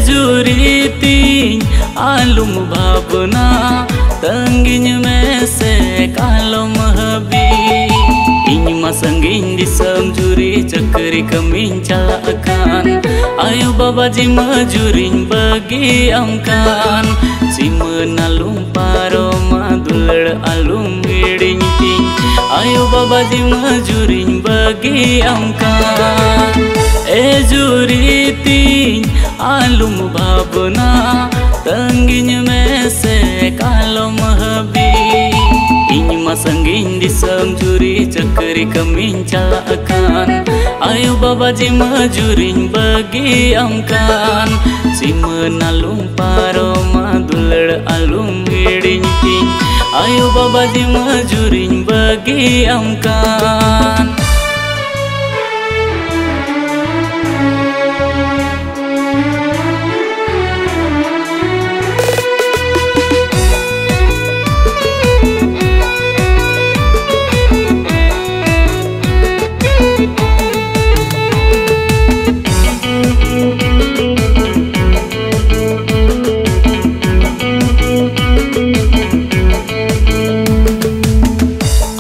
जुरीती आलुम भावना तंगिन में से कालम हबी इन masangin di samjuri cekeri kemin calakan ayo baba ji majurin bagi amkan si menalum paro madulur alum ngiding ting ayo baba ji majurin bagi amkan juriti alum bhavna tangin में से कालम हबी इन masangin di samjuri cekeri kemin calakan ayo baba ji majurin bagi amkan si menalum paro madulur alum ngiding ting ayo baba ji majurin bagi amkan.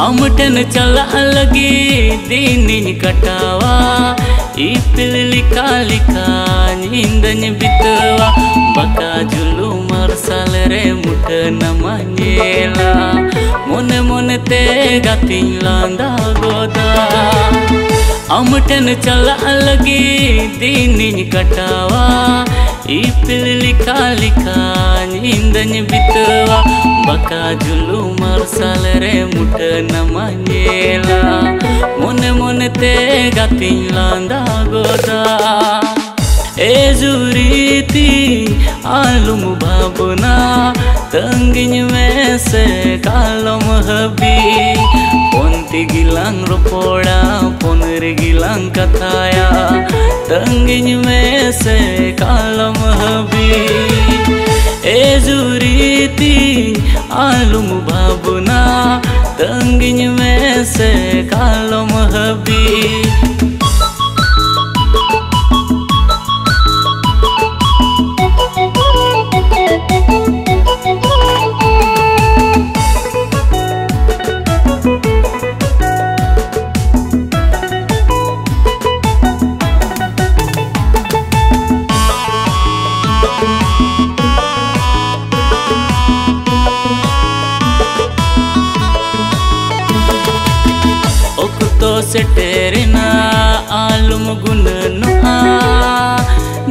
अमटन चला लगी दीनिन कटावा इपिल लिका लिका नींदन बितवा बका जुलू मरसल रे मुठ नमनेला मोने मोने ते गातिन लांदा गोदा अमटन चला लगी दीनिन कटावा इपिल लिका लिका नींदन बितवा बका जुलू मरसल रे मुठ नमनेला मोने मोने ते गातिन लांदा गोदा जुरीती आलुम भावना तंगिन में से कालम हबी ponti gilang ropoda ponir gilang kataya tangin में से कालम हबी जुरीती आलुम भावना तंगिन में से कालम हबी सेटेरिना आलुम गुननुआ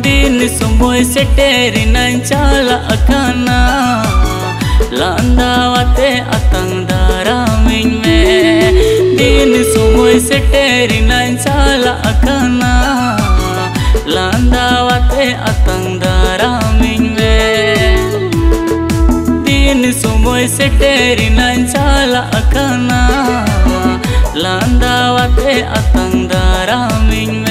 दिन सुमोय सेटेरिना चाला अकाना लांदावते अतंग दारामिन में दिन सुमोय सेटेरिना चाला अकाना लांदावते अतंग दारामिन में दिन सुमोय सेटेरिना चाला अकाना लांदावते अतंग दारामिन में